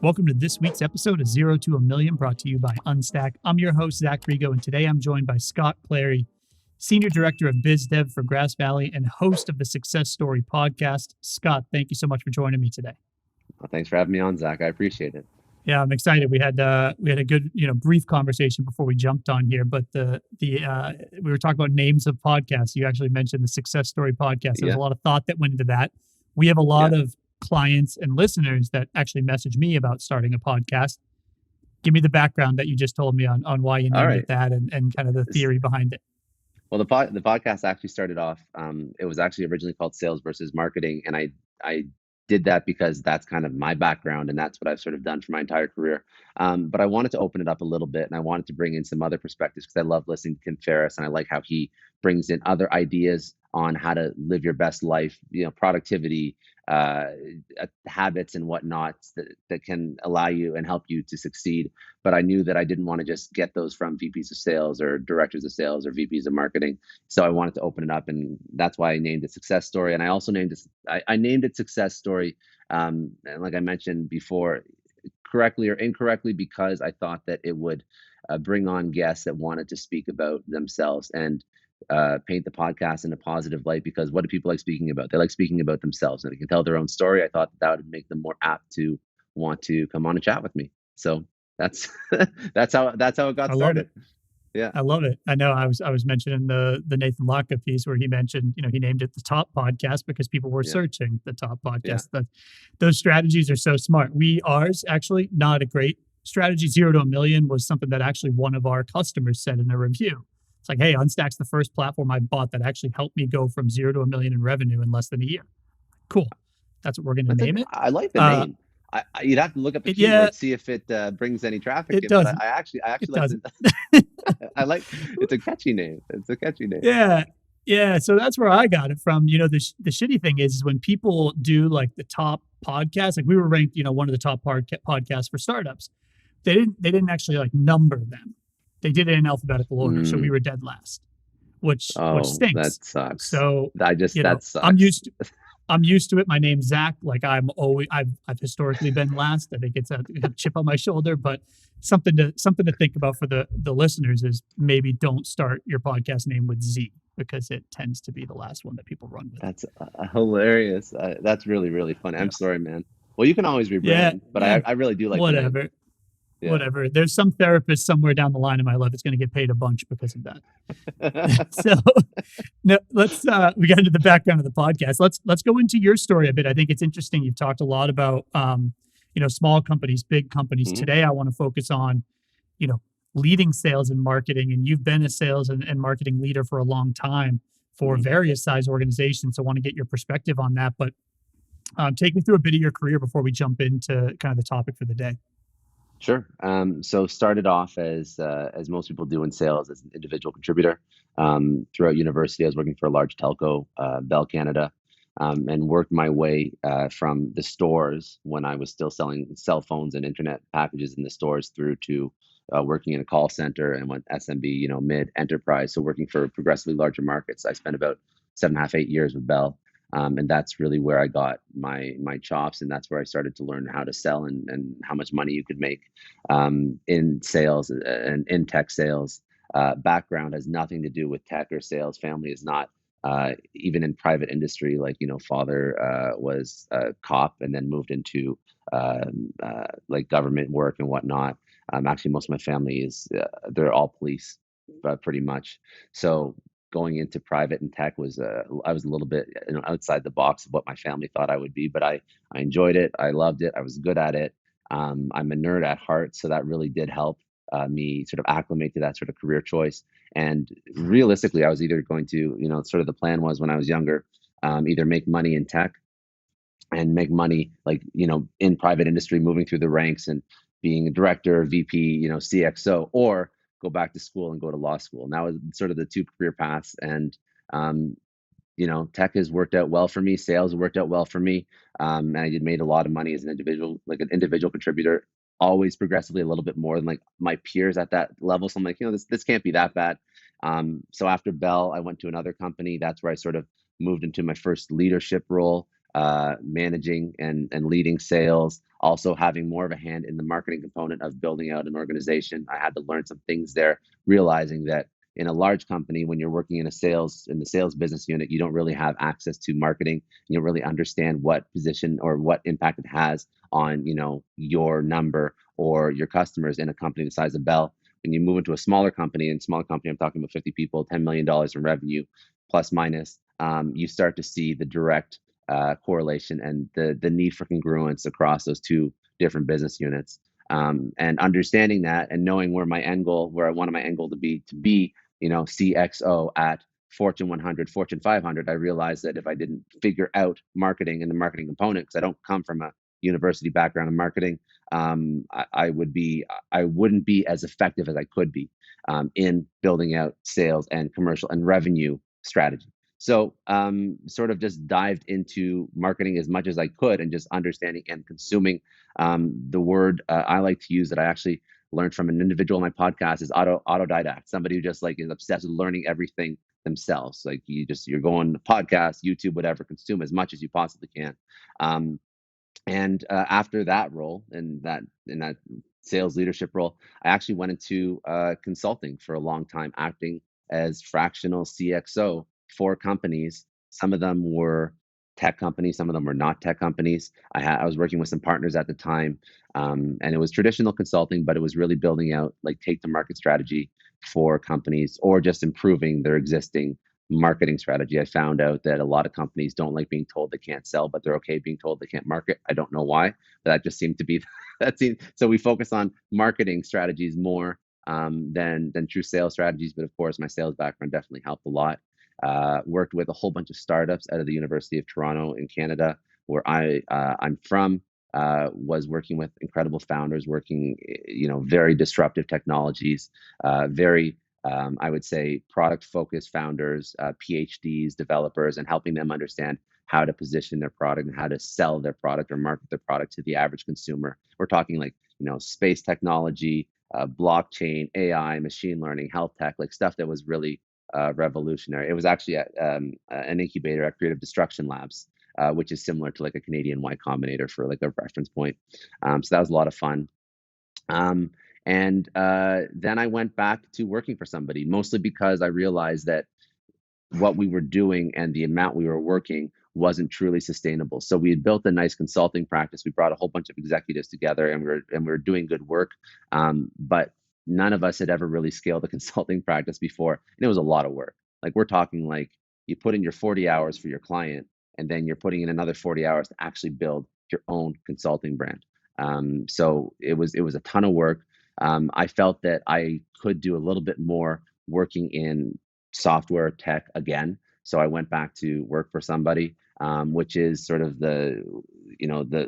Welcome to this week's episode of Zero to a Million, brought to you by Unstack. I'm your host, Zach Rego, and today I'm joined by Scott Clary, Senior Director of Biz Dev for Grass Valley and host of the Success Story podcast. Scott, thank you so much for joining me today. Well, thanks for having me on, Zach. I appreciate it. Yeah, I'm excited. We had a good, brief conversation before we jumped on here, but we were talking about names of podcasts. You actually mentioned the Success Story podcast. There's a lot of thought that went into that. We have a lot of clients and listeners that actually message me about starting a podcast. Give me the background that you just told me on why you named it that and kind of the theory behind it. Well, the podcast actually started off, it was actually originally called Sales versus Marketing. And I did that because that's kind of my background and that's what I've sort of done for my entire career. But I wanted to open it up a little bit and I wanted to bring in some other perspectives because I love listening to Tim Ferriss and I like how he brings in other ideas on how to live your best life, productivity, habits and whatnot that can allow you and help you to succeed. But I knew that I didn't want to just get those from VPs of sales or directors of sales or VPs of marketing. So I wanted to open it up, and that's why I named it Success Story. And I also named it, I named it Success Story. And like I mentioned before, correctly or incorrectly, because I thought that it would bring on guests that wanted to speak about themselves and paint the podcast in a positive light, because what do people like speaking about? They like speaking about themselves and they can tell their own story. I thought that would make them more apt to want to come on and chat with me. So that's that's how it got started. Yeah, I love it. I know I was mentioning the Nathan Locke piece where he mentioned, he named it the top podcast because people were searching the top podcast. Those strategies are so smart. Ours actually not a great strategy. 0 to a million was something that actually one of our customers said in a review. It's like, hey, Unstack's the first platform I bought that actually helped me go from 0 to a million in revenue in less than a year. Cool. That's what we're going to name it. I like the name. You'd have to look up the keyword, see if it brings any traffic. It does. I actually like it. It's a catchy name. It's a catchy name. Yeah. So that's where I got it from. The shitty thing is when people do like the top podcasts, like we were ranked, one of the top podcasts for startups. They didn't actually like number them. They did it in alphabetical order, so we were dead last, which stinks. That sucks. So that sucks. I'm used to it. My name's Zach. Like I've historically been last. I think it's a chip on my shoulder, but something to think about for the listeners is maybe don't start your podcast name with Z because it tends to be the last one that people run with. That's hilarious. That's really, really funny. I'm sorry, man. Well, you can always rebrand, but I really do like whatever. Whatever. There's some therapist somewhere down the line in my life that's going to get paid a bunch because of that. So no, we got into the background of the podcast. Let's go into your story a bit. I think it's interesting. You've talked a lot about, small companies, big companies. Mm-hmm. Today, I want to focus on, leading sales and marketing. And you've been a sales and marketing leader for a long time for various size organizations. So I want to get your perspective on that. But take me through a bit of your career before we jump into kind of the topic for the day. Sure. So started off as most people do in sales as an individual contributor. Throughout university, I was working for a large telco, Bell Canada, and worked my way from the stores when I was still selling cell phones and internet packages in the stores through to working in a call center and went SMB, mid enterprise. So working for progressively larger markets. I spent about 7.5, 8 years with Bell. And that's really where I got my chops, and that's where I started to learn how to sell and how much money you could make in sales and in tech sales. Background has nothing to do with tech or sales. Family is not even in private industry. Like father was a cop and then moved into like government work and whatnot. Actually, most of my family is they're all police, pretty much. So going into private and tech was I was a little bit outside the box of what my family thought I would be, but I enjoyed it. I loved it. I was good at it. I'm a nerd at heart, so that really did help me sort of acclimate to that sort of career choice. And realistically, I was either going to, sort of the plan was when I was younger, either make money in tech and make money like, in private industry, moving through the ranks and being a director, VP, CXO, or go back to school and go to law school. And that was sort of the two career paths. And, tech has worked out well for me. Sales has worked out well for me. And I made a lot of money as an individual, like an individual contributor, always progressively a little bit more than like my peers at that level. So I'm like, this can't be that bad. So after Bell, I went to another company. That's where I sort of moved into my first leadership role. managing and leading sales, also having more of a hand in the marketing component of building out an organization. I had to learn some things there, realizing that in a large company, when you're working in the sales business unit, you don't really have access to marketing. You don't really understand what position or what impact it has on, your number or your customers in a company the size of Bell. When you move into a smaller company, and smaller company, I'm talking about 50 people, $10 million in revenue, plus minus, you start to see the direct correlation and the need for congruence across those two different business units. And understanding that and knowing where my end goal, where I wanted my end goal to be, CXO at Fortune 100, Fortune 500, I realized that if I didn't figure out marketing and the marketing component, because I don't come from a university background in marketing, I wouldn't be as effective as I could be in building out sales and commercial and revenue strategy. So sort of just dived into marketing as much as I could and just understanding and consuming. The word I like to use that I actually learned from an individual on my podcast is autodidact, somebody who just like is obsessed with learning everything themselves. Like you're going to podcast, YouTube, whatever, consume as much as you possibly can. And after that role, in that sales leadership role, I actually went into consulting for a long time, acting as fractional CXO for companies. Some of them were tech companies, some of them were not tech companies. I was working with some partners at the time, and it was traditional consulting, but it was really building out like take to market strategy for companies or just improving their existing marketing strategy. I found out that a lot of companies don't like being told they can't sell, but they're okay being told they can't market. I don't know why, but that just seemed to be that seemed. So we focus on marketing strategies more than true sales strategies. But of course, my sales background definitely helped a lot. Worked with a whole bunch of startups out of the University of Toronto in Canada, where I'm from. Was working with incredible founders, working very disruptive technologies, very I would say product focused founders, PhDs, developers, and helping them understand how to position their product and how to sell their product or market their product to the average consumer. We're talking like, space technology, blockchain, AI, machine learning, health tech, like stuff that was really revolutionary. It was actually at an incubator at Creative Destruction Labs, which is similar to like a Canadian Y Combinator for like a reference point. So that was a lot of fun. And then I went back to working for somebody, mostly because I realized that what we were doing and the amount we were working wasn't truly sustainable. So we had built a nice consulting practice. We brought a whole bunch of executives together, and we were doing good work. But none of us had ever really scaled a consulting practice before, and it was a lot of work. Like we're talking like you put in your 40 hours for your client, and then you're putting in another 40 hours to actually build your own consulting brand. So it was a ton of work. I felt that I could do a little bit more working in software tech again. So I went back to work for somebody, which is sort of the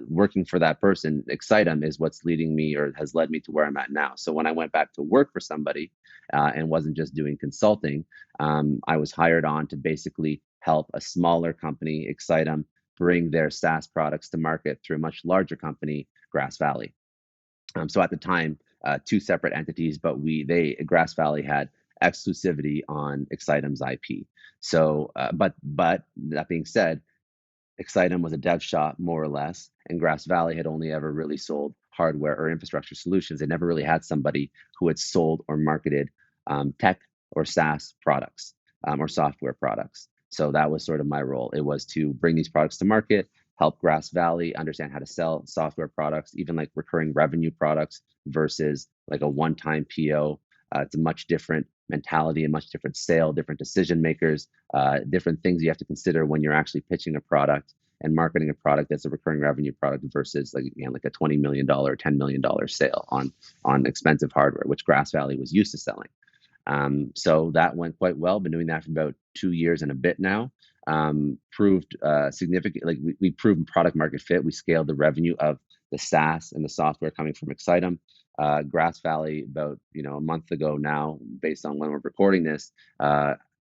working for that person. Excitem is what's leading me or has led me to where I'm at now. So when I went back to work for somebody and wasn't just doing consulting, I was hired on to basically help a smaller company, Excitem, bring their SaaS products to market through a much larger company, Grass Valley. So at the time, two separate entities, but Grass Valley had exclusivity on Excitem's IP. So, but that being said, Excitem was a dev shop more or less, and Grass Valley had only ever really sold hardware or infrastructure solutions. They never really had somebody who had sold or marketed tech or SaaS products or software products. So that was sort of my role. It was to bring these products to market, help Grass Valley understand how to sell software products, even like recurring revenue products versus like a one-time PO. It's a much different mentality, a much different sale, different decision makers, different things you have to consider when you're actually pitching a product and marketing a product that's a recurring revenue product versus like a $20 million, $10 million sale on expensive hardware, which Grass Valley was used to selling. So that went quite well. Been doing that for about 2 years and a bit now. Proved significant, like we proved product market fit. We scaled the revenue of the SaaS and the software coming from Excitem. Grass Valley, about a month ago now, based on when we're recording this,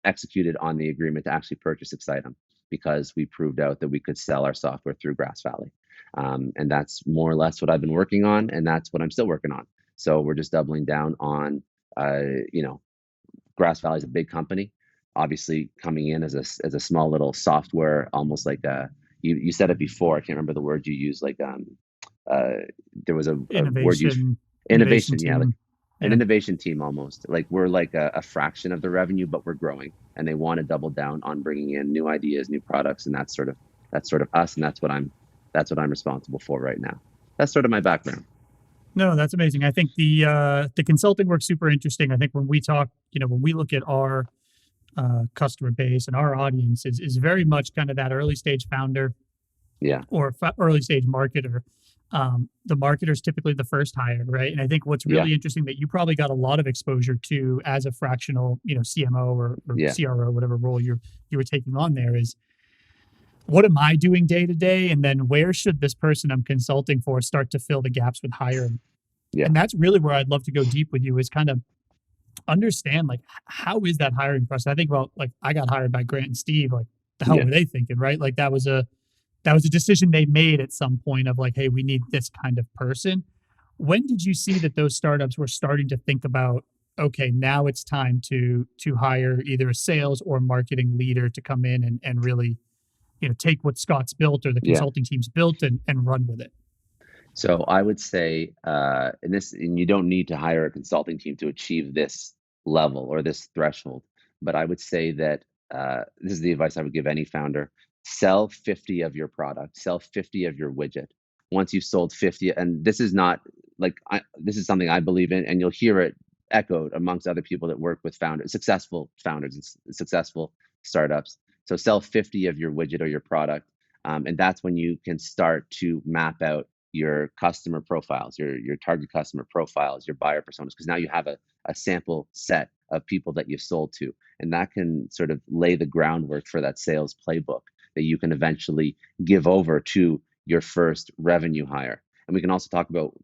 executed on the agreement to actually purchase Excitem because we proved out that we could sell our software through Grass Valley. And that's more or less what I've been working on, and that's what I'm still working on. So we're just doubling down on, Grass Valley is a big company, obviously coming in as a small little software, almost like a you said it before. I can't remember the word you used. Like uh, there was a word used for Innovation innovation. Yeah, like team. an Yeah. innovation team almost. Like we're like a fraction of the revenue, but we're growing, and they want to double down on bringing in new ideas, new products, and that's sort of us, and that's what I'm responsible for right now. That's sort of my background. No, that's amazing. I think the consulting work's super interesting. I think when we talk, when we look at our customer base and our audience is very much kind of that early stage founder Yeah, or early stage marketer. The marketer is typically the first hire, right? And I think what's yeah, really interesting that you probably got a lot of exposure to as a fractional, CMO or yeah, CRO, whatever role you were taking on there is what am I doing day to day, and then where should this person I'm consulting for start to fill the gaps with hiring? yeah, And that's really where I'd love to go deep with you is kind of understand like how is that hiring process? I think about like I got hired by Grant and Steve. Like the hell yeah. were they thinking, right? Like that was a decision they made at some point of like, hey, we need this kind of person. When did you see that those startups were starting to think about, okay, now it's time to hire either a sales or marketing leader to come in and really, take what Scott's built or the Yeah. consulting team's built and run with it? So I would say, and you don't need to hire a consulting team to achieve this level or this threshold, but I would say that this is the advice I would give any founder: sell 50 of your product, sell 50 of your widget. Once you've sold 50, and this is not like this is something I believe in, and you'll hear it echoed amongst other people that work with founders, successful founders, and successful startups. So sell 50 of your widget or your product, and that's when you can start to map out your customer profiles, your target customer profiles, your buyer personas, because now you have a sample set of people that you've sold to. And that can sort of lay the groundwork for that sales playbook that you can eventually give over to your first revenue hire. And we can also talk about,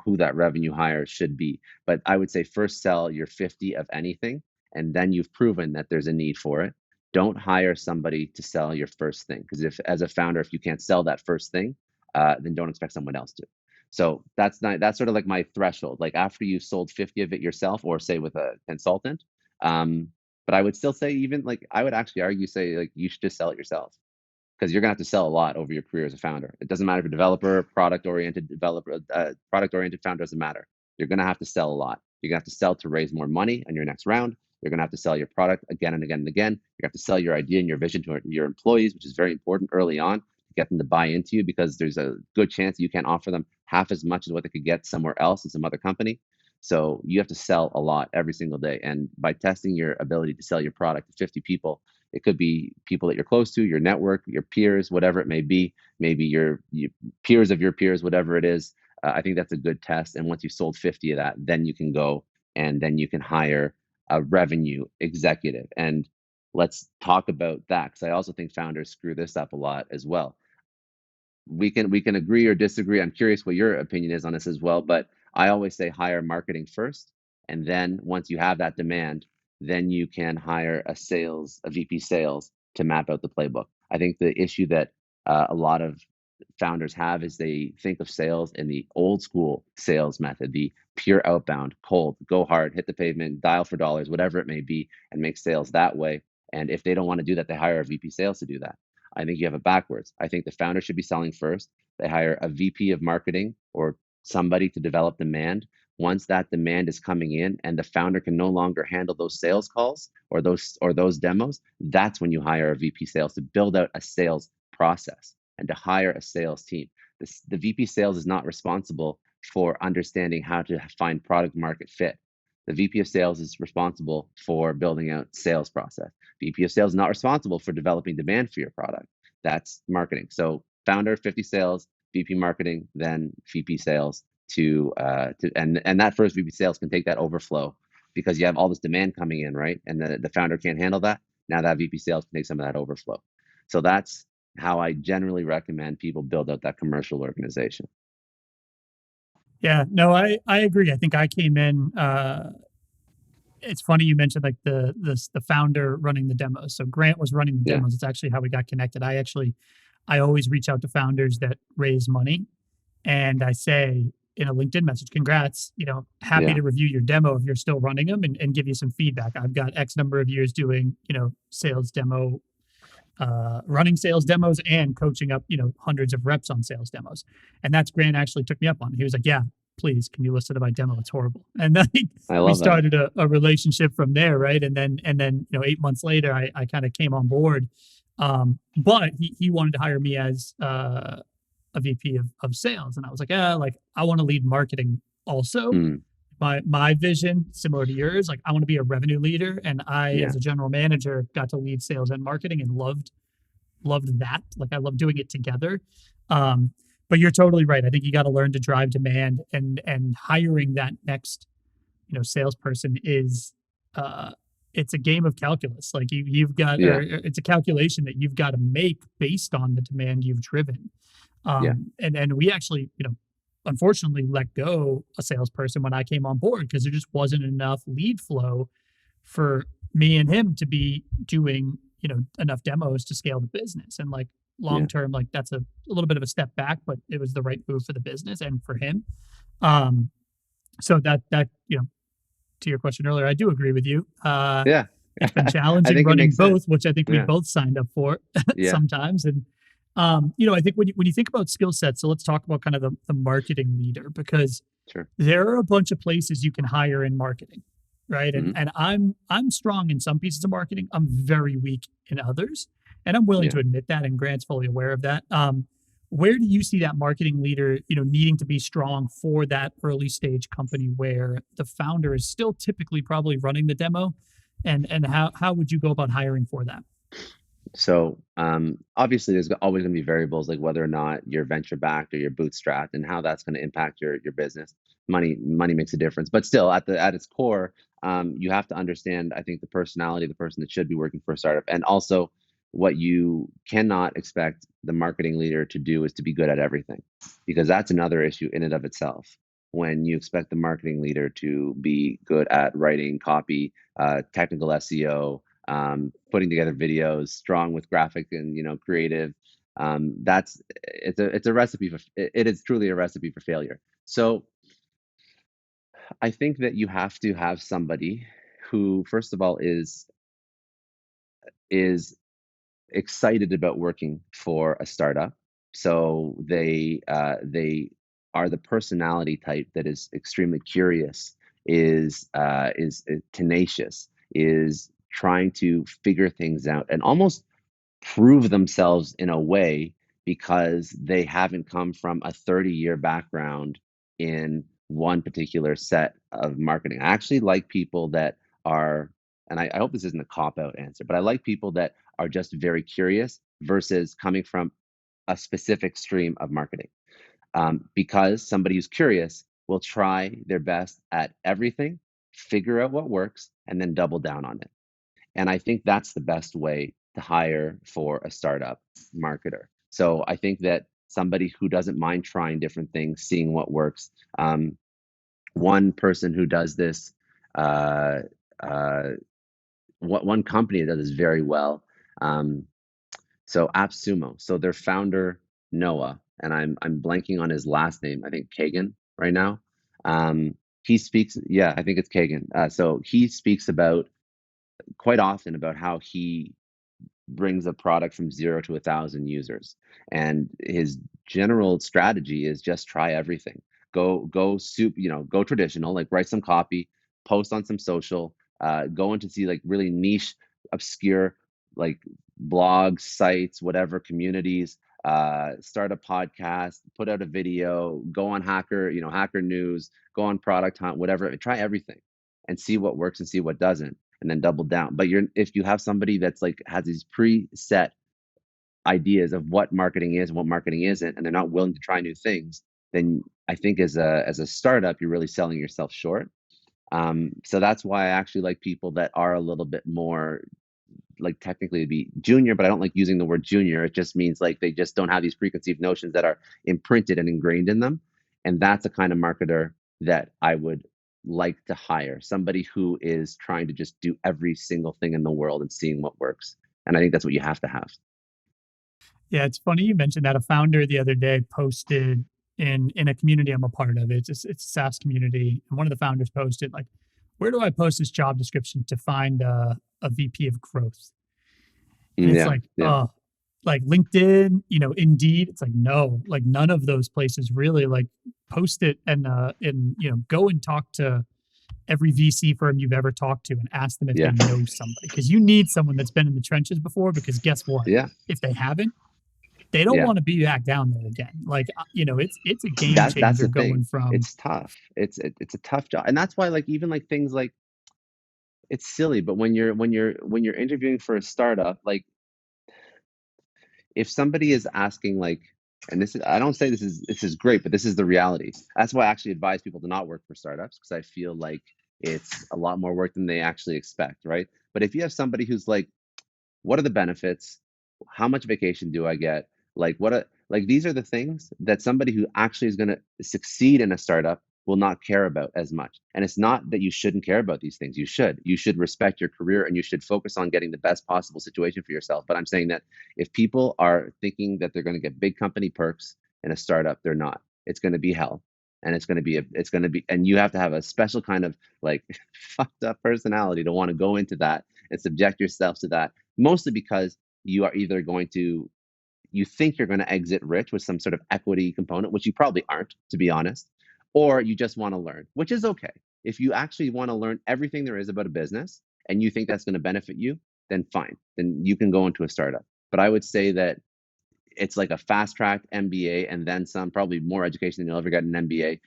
who that revenue hire should be. But I would say first sell your 50 of anything, and then you've proven that there's a need for it. Don't hire somebody to sell your first thing. Because if as a founder, if you can't sell that first thing, then don't expect someone else to. So that's sort of like my threshold. Like after you've sold 50 of it yourself, or say with a consultant. Um, but I would still say, even like I would actually argue, say like you should just sell it yourself, because you're gonna have to sell a lot over your career as a founder. It doesn't matter if you're a developer, product-oriented developer, product-oriented founder, doesn't matter. You're gonna have to sell a lot. You're gonna have to sell to raise more money on your next round. You're gonna have to sell your product again and again and again. You have to sell your idea and your vision to your employees, which is very important early on to get them to buy into you, because there's a good chance you can't offer them half as much as what they could get somewhere else in some other company. So you have to sell a lot every single day. And by testing your ability to sell your product to 50 people, it could be people that you're close to, your network, your peers, whatever it may be, maybe your peers of your peers, whatever it is. I think that's a good test. And once you've sold 50 of that, then you can go and then you can hire a revenue executive. And let's talk about that, because I also think founders screw this up a lot as well. We can agree or disagree. I'm curious what your opinion is on this as well, but I always say hire marketing first, and then once you have that demand, then you can hire a VP sales to map out the playbook. I think the issue that a lot of founders have is they think of sales in the old school sales method, the pure outbound, cold, go hard, hit the pavement, dial for dollars, whatever it may be, and make sales that way. And if they don't want to do that, they hire a VP sales to do that. I think you have it backwards. I think the founder should be selling first. They hire a VP of marketing or somebody to develop demand. Once that demand is coming in and the founder can no longer handle those sales calls or those demos, that's when you hire a VP sales to build out a sales process and to hire a sales team. The VP sales is not responsible for understanding how to find product market fit. The VP of sales is responsible for building out sales process. VP of sales is not responsible for developing demand for your product. That's marketing. So founder, 50 sales, VP marketing, then VP sales and that first VP sales can take that overflow, because you have all this demand coming in, right? And the founder can't handle that. Now that VP sales can take some of that overflow. So that's how I generally recommend people build out that commercial organization. Yeah, no, I agree. I think I came in. It's funny you mentioned like the founder running the demos. So Grant was running the Yeah, demos. It's actually how we got connected. I always reach out to founders that raise money, and I say in a LinkedIn message, congrats, happy yeah, to review your demo if you're still running them and give you some feedback. I've got X number of years doing, sales demo running sales demos and coaching up, hundreds of reps on sales demos. And that's Grant actually took me up on. He was like, yeah, please, can you listen to my demo? It's horrible. And then I we love that. started a relationship from there. Right. And then, 8 months later, I kind of came on board. But he wanted to hire me as, a VP of sales. And I was like, I want to lead marketing also. Mm, My vision, similar to yours, like I want to be a revenue leader. And I, yeah. as a general manager, got to lead sales and marketing and loved that. Like I love doing it together. But you're totally right. I think you got to learn to drive demand, and hiring that next, salesperson is, it's a game of calculus. Like you've got, Yeah. or it's a calculation that you've got to make based on the demand you've driven. Yeah. And we actually, unfortunately let go a salesperson when I came on board because there just wasn't enough lead flow for me and him to be doing, enough demos to scale the business. And like Yeah. long term, like that's a little bit of a step back, but it was the right move for the business and for him. So that, to your question earlier, I do agree with you. Yeah. It's been I challenging think it running makes sense. both, which I think we Yeah. both signed up for Yeah. sometimes. And I think when you think about skill sets, so let's talk about kind of the marketing leader, because Sure. there are a bunch of places you can hire in marketing, right? Mhm. And I'm strong in some pieces of marketing. I'm very weak in others, and I'm willing Yeah. to admit that. And Grant's fully aware of that. Where do you see that marketing leader, needing to be strong for that early stage company where the founder is still typically probably running the demo, and how would you go about hiring for that? So obviously, there's always going to be variables like whether or not you're venture backed or you're bootstrapped, and how that's going to impact your business. Money makes a difference, but still, at its core, you have to understand, I think, the personality of the person that should be working for a startup, and also what you cannot expect the marketing leader to do is to be good at everything, because that's another issue in and of itself. When you expect the marketing leader to be good at writing copy, technical SEO, putting together videos, strong with graphic and creative. That's it's a recipe for it is truly a recipe for failure. So I think that you have to have somebody who, first of all, is excited about working for a startup. So they are the personality type that is extremely curious, is tenacious, is trying to figure things out and almost prove themselves in a way, because they haven't come from a 30-year background in one particular set of marketing. I actually like people that are, and I hope this isn't a cop out answer, but I like people that are just very curious versus coming from a specific stream of marketing. Because somebody who's curious will try their best at everything, figure out what works, and then double down on it. And I think that's the best way to hire for a startup marketer. So I think that somebody who doesn't mind trying different things, seeing what works. One person who does this, uh, uh, one company that does this very well. So AppSumo. So their founder Noah, and I'm blanking on his last name. I think Kagan right now. He speaks. Yeah, I think it's Kagan. So he speaks about quite often about how he brings a product from 0 to 1,000 users, and his general strategy is just try everything. Go traditional, like write some copy, post on some social, go into see like really niche, obscure, like blogs, sites, whatever, communities, start a podcast, put out a video, go on Hacker News, go on Product Hunt, whatever. Try everything and see what works and see what doesn't, and then double down. But if you have somebody that's like has these preset ideas of what marketing is and what marketing isn't, and they're not willing to try new things, then I think as a startup, you're really selling yourself short. So that's why I actually like people that are a little bit more, like, technically to be junior, but I don't like using the word junior. It just means like they just don't have these preconceived notions that are imprinted and ingrained in them. And that's a kind of marketer that I would like to hire, somebody who is trying to just do every single thing in the world and seeing what works. And I think that's what you have to have. Yeah, it's funny you mentioned that. A founder the other day posted in a community I'm a part of. It's a SaaS community, and one of the founders posted like, "Where do I post this job description to find a VP of growth?" And it's Yeah, like, yeah, oh, like LinkedIn, Indeed. It's like, no, like none of those places really like post it and go and talk to every VC firm you've ever talked to and ask them if they yeah, know somebody. Because you need someone that's been in the trenches before. Because guess what? yeah, If they haven't, they don't yeah. want to be back down there again. Like, it's a game That's changer the thing. going from It's tough. It's a tough job, and that's why like even like things like it's silly, but when you're interviewing for a startup, like if somebody is asking like, and this is I don't say this is great, but this is the reality. That's why I actually advise people to not work for startups because I feel like it's a lot more work than they actually expect, right? But if you have somebody who's like, what are the benefits? How much vacation do I get? Like these are the things that somebody who actually is going to succeed in a startup will not care about as much. And it's not that you shouldn't care about these things. You should. You should respect your career and you should focus on getting the best possible situation for yourself. But I'm saying that if people are thinking that they're going to get big company perks in a startup, they're not. It's going to be hell. And and you have to have a special kind of like fucked up personality to want to go into that and subject yourself to that, mostly because you are either going to you think you're going to exit rich with some sort of equity component, which you probably aren't, to be honest, or you just want to learn, which is okay. If you actually want to learn everything there is about a business and you think that's going to benefit you, then fine, then you can go into a startup. But I would say that it's like a fast track MBA and then some, probably more education than you'll ever get in an MBA,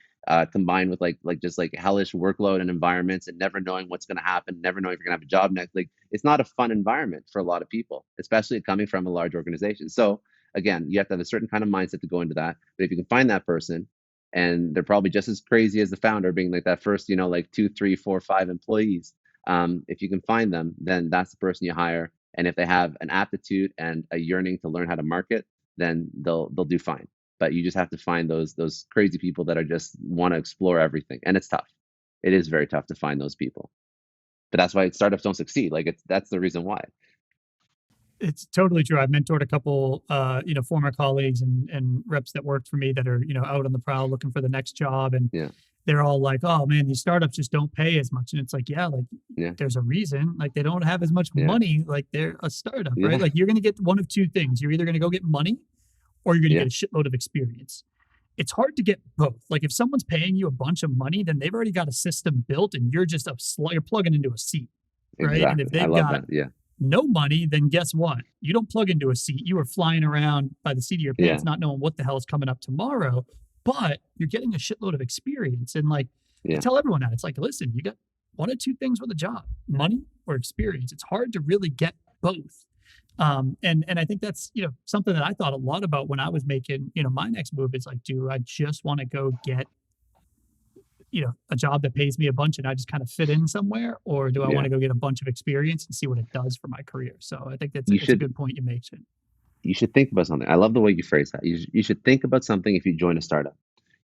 combined with like just like hellish workload and environments and never knowing what's going to happen, never knowing if you're going to have a job next. Like it's not a fun environment for a lot of people, especially coming from a large organization. So again, you have to have a certain kind of mindset to go into that. But if you can find that person, and they're probably just as crazy as the founder, being like that first, like 2, 3, 4, 5 employees. If you can find them, then that's the person you hire. And if they have an aptitude and a yearning to learn how to market, then they'll do fine. But you just have to find those crazy people that are just want to explore everything, and it's tough. It is very tough to find those people. But that's why startups don't succeed. Like that's the reason why. It's totally true. I've mentored a couple, former colleagues and reps that worked for me that are, out on the prowl looking for the next job. And Yeah, they're all like, oh man, these startups just don't pay as much. And it's like, yeah, like yeah, there's a reason. Like they don't have as much yeah, money. Like they're a startup, right? yeah, Like you're going to get one of two things. You're either going to go get money or you're going to get yeah, a shitload of experience. It's hard to get both. Like if someone's paying you a bunch of money, then they've already got a system built and you're just you're plugging into a seat, right? And if exactly. I they've love got that. Yeah, no money, then guess what? You don't plug into a seat. You are flying around by the seat of your yeah, pants, not knowing what the hell is coming up tomorrow, but you're getting a shitload of experience. And like, I yeah. tell everyone that it's like, listen, you got one or two things with a job, money or experience. It's hard to really get both. And I think that's, something that I thought a lot about when I was making, my next move is like, do I just want to go get a job that pays me a bunch and I just kind of fit in somewhere, or do I want Yeah. to go get a bunch of experience and see what it does for my career? So I think You it's a should good point you make. you should think about something. I love the way you phrase that. You should think about something if you join a startup.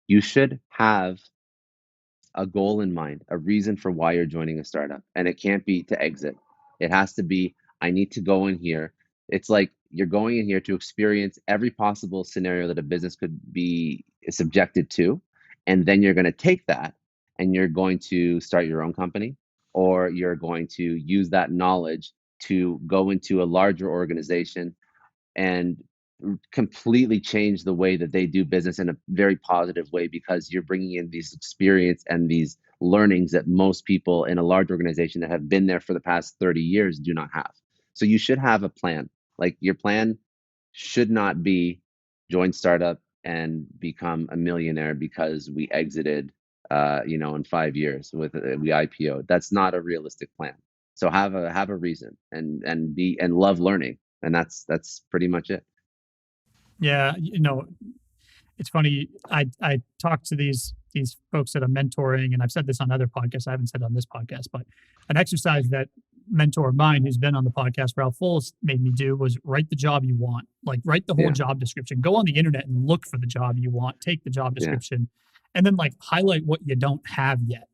You should have a goal in mind, a reason for why you're joining a startup. And it can't be to exit. It has to be, I need to go in here. It's like you're going in here to experience every possible scenario that a business could be subjected to. And then you're going to take that and you're going to start your own company, or you're going to use that knowledge to go into a larger organization and completely change the way that they do business in a very positive way, because you're bringing in these experience and these learnings that most people in a large organization that have been there for the past 30 years do not have. So you should have a plan. Like your plan should not be join startup and become a millionaire because we exited in 5 years with we IPO. That's not a realistic plan. So have a reason and love learning, and that's pretty much it. Yeah, it's funny. I talk to these folks that I'm mentoring, and I've said this on other podcasts. I haven't said it on this podcast, but an exercise that mentor of mine who's been on the podcast, Ralph Fulls, made me do was write the job you want. Like write the whole Yeah, job description. Go on the internet and look for the job you want. Take the job yeah, description, and then like highlight what you don't have yet,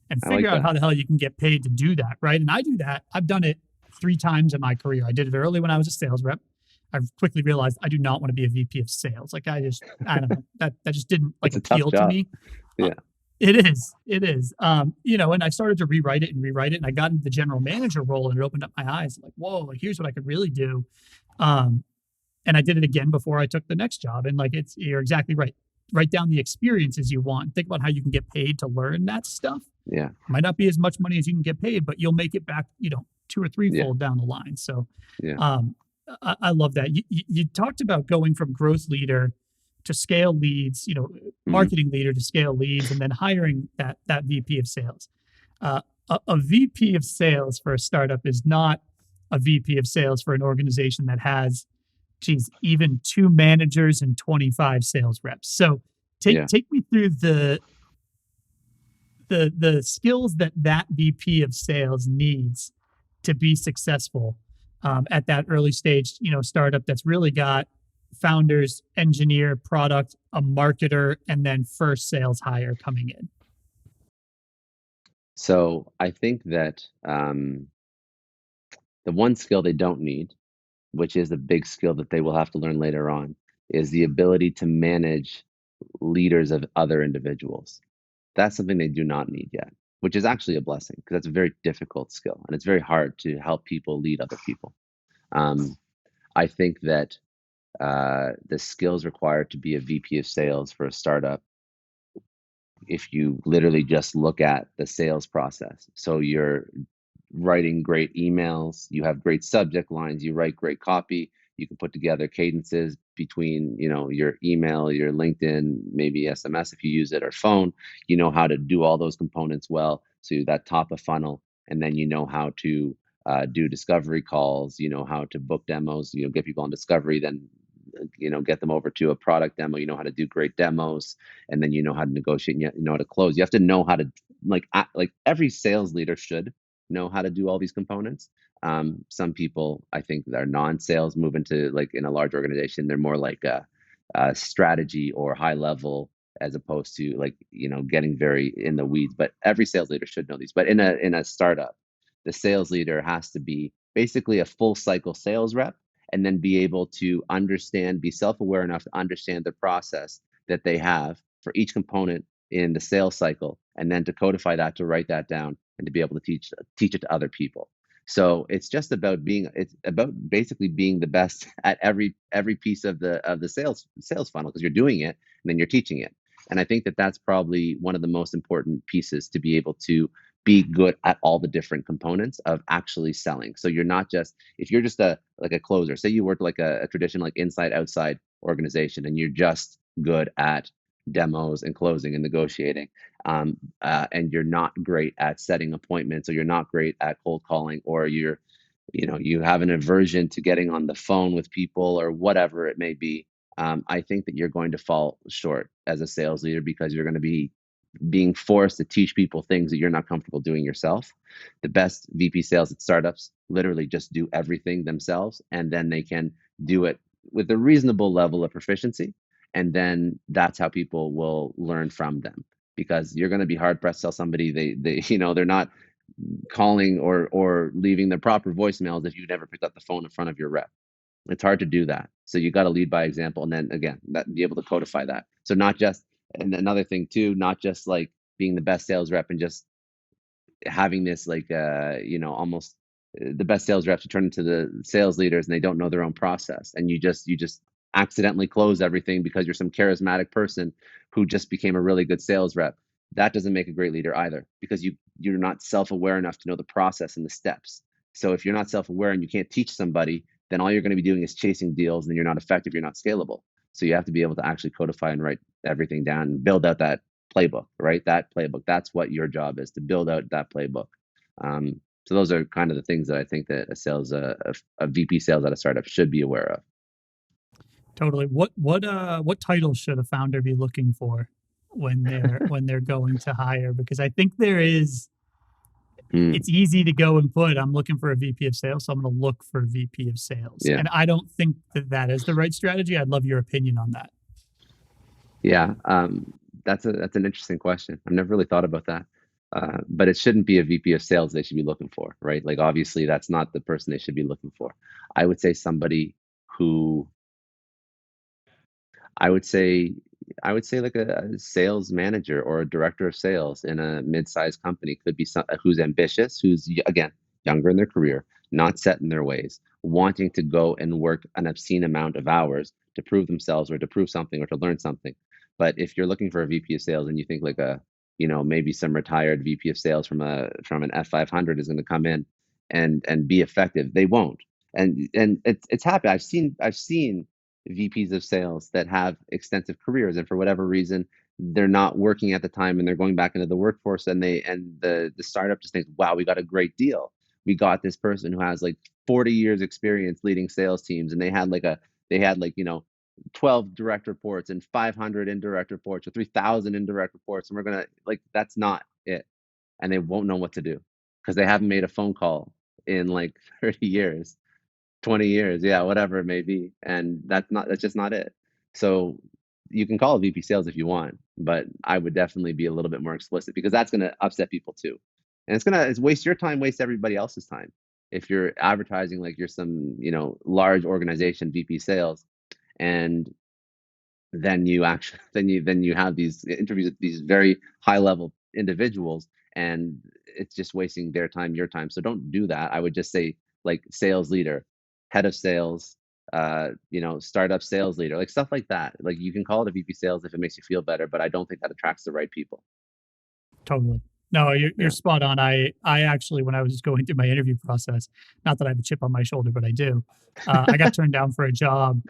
and I figure like out that. how the hell you can get paid to do that. Right? And I do that. I've done it 3 times in my career. I did it early when I was a sales rep. I've quickly realized I do not want to be a VP of sales. Like I don't know, that just didn't like It's a tough appeal to job. me. Uh, Yeah, It is. It is. And I started to rewrite it, and I got into the general manager role, and it opened up my eyes. Like, whoa, like here's what I could really do. Um, and I did it again before I took the next job. And like, you're exactly right. Write down the experiences you want. Think about how you can get paid to learn that stuff. Yeah. Might not be as much money as you can get paid, but you'll make it back, two or Yeah. threefold down the line. So, Yeah. um, I love that. You talked about going from growth leader to scale leads, marketing leader to scale leads, and then hiring that VP of sales. A VP of sales for a startup is not a VP of sales for an organization that has, geez, even 2 managers and 25 sales reps. So Yeah. take me through the skills that VP of sales needs to be successful at that early stage, startup that's really got founders, engineer, product, a marketer, and then first sales hire coming in. So I think that the one skill they don't need, which is a big skill that they will have to learn later on, is the ability to manage leaders of other individuals. That's something they do not need yet, which is actually a blessing because that's a very difficult skill and it's very hard to help people lead other people. Um, I think that the skills required to be a VP of sales for a startup, if you literally just look at the sales process. So you're writing great emails, you have great subject lines, you write great copy, you can put together cadences between, your email, your LinkedIn, maybe SMS if you use it, or phone. You know how to do all those components well. So that top of funnel, and then you know how to do discovery calls, you know how to book demos, get people on discovery, then get them over to a product demo. You know how to do great demos, and then you know how to negotiate. And you know how to close. You have to know how to like every sales leader should know how to do all these components. Some people, I think, that are non-sales move into like in a large organization. They're more like a strategy or high level as opposed to like getting very in the weeds. But every sales leader should know these. But in a startup, the sales leader has to be basically a full cycle sales rep and then be able to understand, be self-aware enough to understand the process that they have for each component in the sales cycle, and then to codify that, to write that down, and to be able to teach it to other people. So it's about basically being the best at every piece of the sales funnel, because you're doing it and then you're teaching it. And I think that that's probably one of the most important pieces, to be able to be good at all the different components of actually selling. So you're not just, if you're just a closer, say you work like a traditional like inside outside organization, and you're just good at demos and closing and negotiating, and you're not great at setting appointments, or you're not great at cold calling, or you have an aversion to getting on the phone with people, or whatever it may be. I think that you're going to fall short as a sales leader, because you're going to be being forced to teach people things that you're not comfortable doing yourself. The best VP sales at startups literally just do everything themselves, and then they can do it with a reasonable level of proficiency. And then that's how people will learn from them, because you're going to be hard pressed to tell somebody they're not calling or leaving the proper voicemails if you never picked up the phone in front of your rep. It's hard to do that. So you got to lead by example, and then again, be able to codify that. So not just, and another thing too, not just like being the best sales rep and just having this like almost the best sales reps to turn into the sales leaders, and they don't know their own process, and you just accidentally close everything because you're some charismatic person who just became a really good sales rep. That doesn't make a great leader either, because you're not self-aware enough to know the process and the steps. So if you're not self-aware and you can't teach somebody, then all you're going to be doing is chasing deals, and you're not effective, you're not scalable. So you have to be able to actually codify and write everything down and build out that playbook, right? That playbook. That's what your job is, to build out that playbook. So those are kind of the things that I think that a VP sales at a startup should be aware of. Totally. What titles should a founder be looking for when they're going to hire? Because I think Mm, it's easy to go and put, I'm looking for a VP of sales, so I'm going to look for a VP of sales. yeah, And I don't think that is the right strategy. I'd love your opinion on that. yeah. That's an interesting question. I've never really thought about that. But it shouldn't be a VP of sales they should be looking for, right? Like obviously that's not the person they should be looking for. I would say somebody who I would say I would say like a sales manager or a director of sales in a mid-sized company could be who's ambitious, who's again younger in their career, not set in their ways, wanting to go and work an obscene amount of hours to prove themselves or to prove something or to learn something. But if you're looking for a VP of sales and you think like a, maybe some retired VP of sales from an F500 is going to come in and be effective, they won't. And it's happened. I've seen VPs of sales that have extensive careers, and for whatever reason, they're not working at the time, and they're going back into the workforce, and the startup just thinks, wow, we got a great deal. We got this person who has like 40 years experience leading sales teams, and they had 12 direct reports and 500 indirect reports or 3,000 indirect reports, and we're gonna like that's not it, and they won't know what to do because they haven't made a phone call in like 30 years, 20 years, yeah, whatever it may be. And that's just not it. So you can call it VP sales if you want, but I would definitely be a little bit more explicit because that's going to upset people too. And it's waste your time, waste everybody else's time. If you're advertising like you're some, large organization VP sales, and then you actually then you have these interviews with these very high level individuals, and it's just wasting their time, your time. So don't do that. I would just say like sales leader, head of sales, startup sales leader, like stuff like that. Like you can call it a VP sales if it makes you feel better, but I don't think that attracts the right people. Totally. No, you're Yeah. spot on. I actually, when I was going through my interview process, not that I have a chip on my shoulder, but I do. I got turned down for a job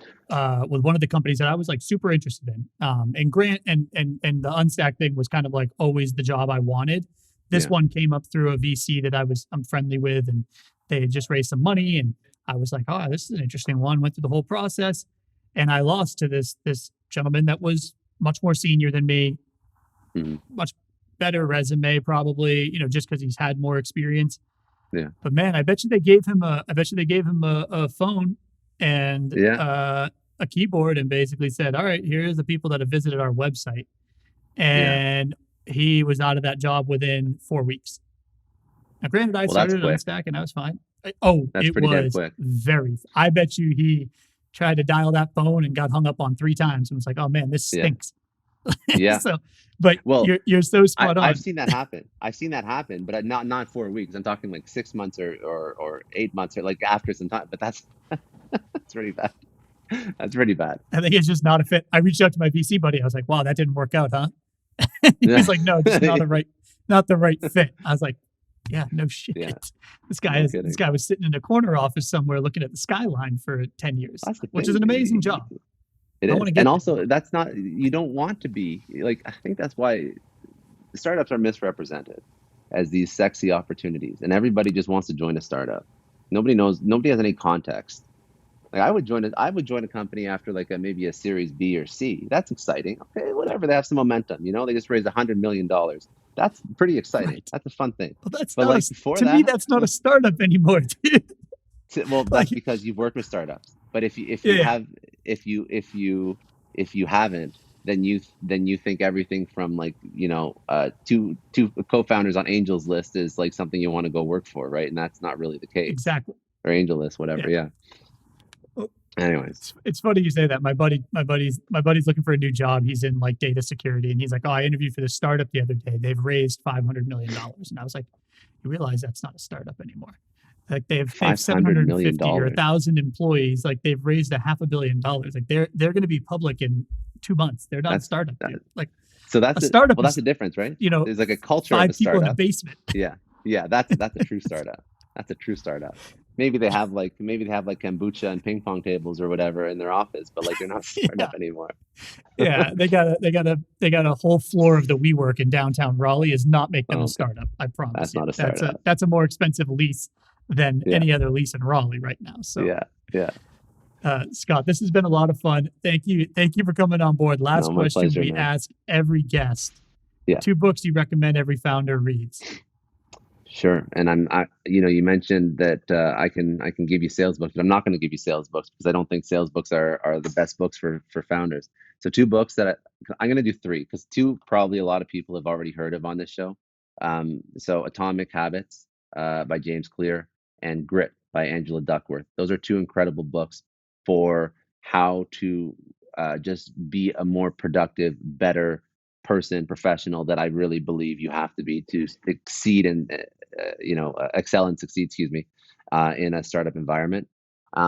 with one of the companies that I was like super interested in. And Grant and the Unstack thing was kind of like always the job I wanted. This Yeah. one came up through a VC that I'm friendly with, and they had just raised some money, and I was like, oh, this is an interesting one. Went through the whole process, and I lost to this gentleman that was much more senior than me, Hmm. much better resume, probably, just because he's had more experience. Yeah. But man, I bet you they gave him a phone and Yeah. a keyboard and basically said, "All right, here's the people that have visited our website." Yeah. And he was out of that job within 4 weeks. Now, granted, I Well, that's started at quick. Unstack and I was fine. Oh, That's it pretty damn was quick. very. I bet you he tried to dial that phone and got hung up on 3 times and was like, "Oh man, this Yeah. stinks." Yeah. So, but Well, you're so I, spot I've on. seen that happen. I've seen that happen, but not 4 weeks. I'm talking like 6 months or 8 months or like after some time. But that's that's pretty bad. That's pretty bad. I think it's just not a fit. I reached out to my VC buddy. I was like, "Wow, that didn't work out, huh?" He Yeah. was like, "No, just not the right fit." I was like, "Yeah, no shit. Yeah. This guy No is this kidding. guy was sitting in a corner office somewhere looking at the skyline for 10 years, That's the which is an thing. amazing job. It I want is. to And get there, also but that's not, you don't want to be like, I think that's why the startups are misrepresented as these sexy opportunities, and everybody just wants to join a startup. Nobody has any context. Like I would join a company after like maybe a series B or C. That's exciting. Okay, whatever. They have some momentum. They just raised $100 million. That's pretty exciting. right. That's a fun thing. Well, that's But not like before to me. that, That's not a startup anymore, dude. well, that's Like, because you've worked with startups. But if you yeah, have if you haven't, then you think everything from like two co-founders on Angels List is like something you want to go work for, right? And that's not really the case. exactly. Or Angel List, whatever. Yeah. Yeah. Well, Anyways. it's funny you say that. My buddy's looking for a new job. He's in like data security, and he's like, "Oh, I interviewed for this startup the other day. They've raised $500 million," and I was like, "You realize that's not a startup anymore? Like they've seven $500 hundred and million. fifty or 1,000 employees. Like they've raised $500 million. Like they're going to be public in 2 months. They're not a That's startup, that, dude. Like so that's a it. startup Well, that's is the difference, right? you know There's like a culture of a 5 people in a startup. basement." Yeah. Yeah, that's a true startup. That's a true startup. Maybe they have like kombucha and ping pong tables or whatever in their office, but like they're not a Yeah, startup anymore. yeah. They got a whole floor of the WeWork in downtown Raleigh. Is not make them a Oh, okay. startup. I promise That's you. not a That's a startup. that's a more expensive lease than Yeah. any other lease in Raleigh right now. So, Yeah. Yeah. Scott, this has been a lot of fun. Thank you for coming on board. Last No, my question pleasure, we man. ask every guest: Yeah. 2 books you recommend every founder reads. Sure. And you mentioned that I can give you sales books, but I'm not going to give you sales books because I don't think sales books are the best books for founders. So 2 books I'm going to do 3 because 2 probably a lot of people have already heard of on this show. So Atomic Habits by James Clear and Grit by Angela Duckworth. Those are 2 incredible books for how to just be a more productive, better person, professional that I really believe you have to be to succeed and excel and succeed. Excuse me, in a startup environment.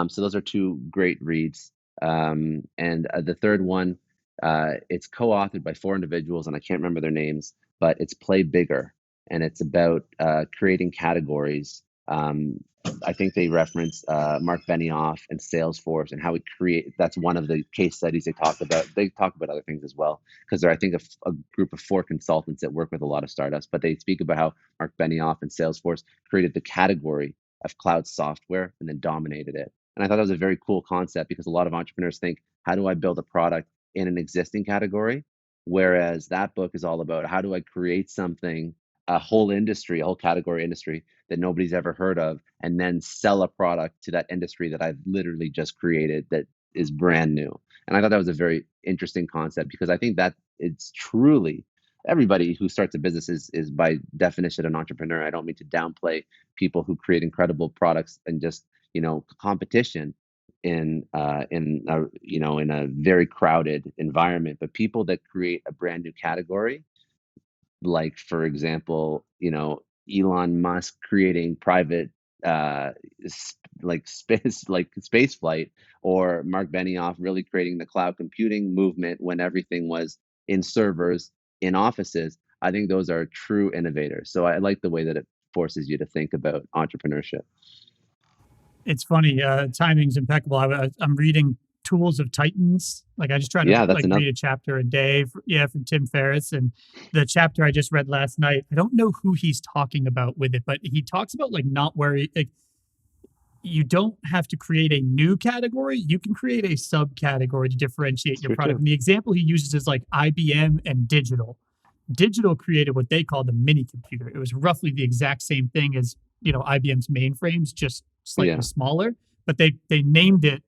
So those are two great reads. And the third one, it's co-authored by four individuals, and I can't remember their names, but it's Play Bigger, and it's about creating categories. I think they reference Mark Benioff and Salesforce and how we create. That's one of the case studies they talk about. They talk about other things as well because they're, I think, a group of four consultants that work with a lot of startups. But they speak about how Mark Benioff and Salesforce created the category of cloud software and then dominated it. And I thought that was a very cool concept because a lot of entrepreneurs think, how do I build a product in an existing category? Whereas that book is all about how do I create something, a whole industry, a whole category industry that nobody's ever heard of, and then sell a product to that industry that I've literally just created that is brand new. And I thought that was a very interesting concept because I think that it's truly everybody who starts a business is by definition an entrepreneur. I don't mean to downplay people who create incredible products and just competition in in a very crowded environment, but people that create a brand new category, like for example, Elon Musk creating private space flight, or Mark Benioff really creating the cloud computing movement when everything was in servers in offices. I think those are true innovators. So I like the way that it forces you to think about entrepreneurship. It's funny. Timing's impeccable. I'm reading Tools of Titans. Like I just try to Yeah, that's enough. read a chapter a day. From Tim Ferriss. And the chapter I just read last night, I don't know who he's talking about with it, but he talks about like not worry. Like, you don't have to create a new category. You can create a subcategory to differentiate It's your true product. too. And the example he uses is like IBM and digital. Digital created what they call the mini computer. It was roughly the exact same thing as IBM's mainframes, just slightly Yeah, smaller. But they named it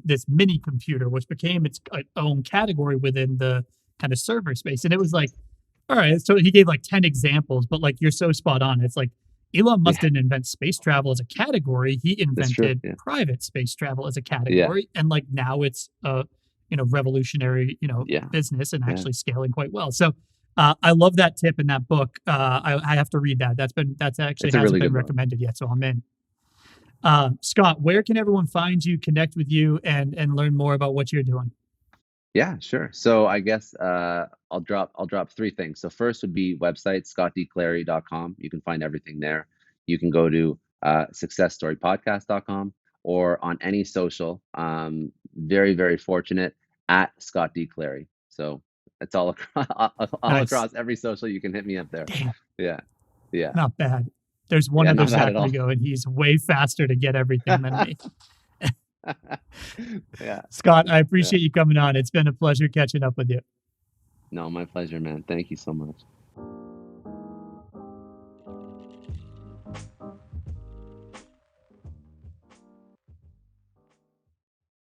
this mini computer, which became its own category within the kind of server space. And it was like, all right. So he gave like 10 examples, but like you're so spot on. It's like Elon Musk yeah, didn't invent space travel as a category. He that's true. invented Yeah, private space travel as a yeah, category. And like now it's a revolutionary yeah, business and yeah. actually scaling quite well. So I love that tip in that book. I have to read that. That's actually It's a hasn't really been good book. recommended yet, so I'm in. Scott, where can everyone find you, connect with you, and learn more about what you're doing? Yeah, sure. So I guess I'll drop three things. So first would be website scottdclary.com. You can find everything there. You can go to successstorypodcast.com or on any social. Very, very fortunate at Scott D. Clary. So it's all across, all Nice. across every social. You can hit me up there. Damn, Yeah, yeah, not bad. There's one yeah. other Not bad Zach at all. Rego, and he's way faster to get everything than me. Yeah, Scott, I yeah. appreciate you coming on. It's been a pleasure catching up with you. No, my pleasure, man. Thank you so much.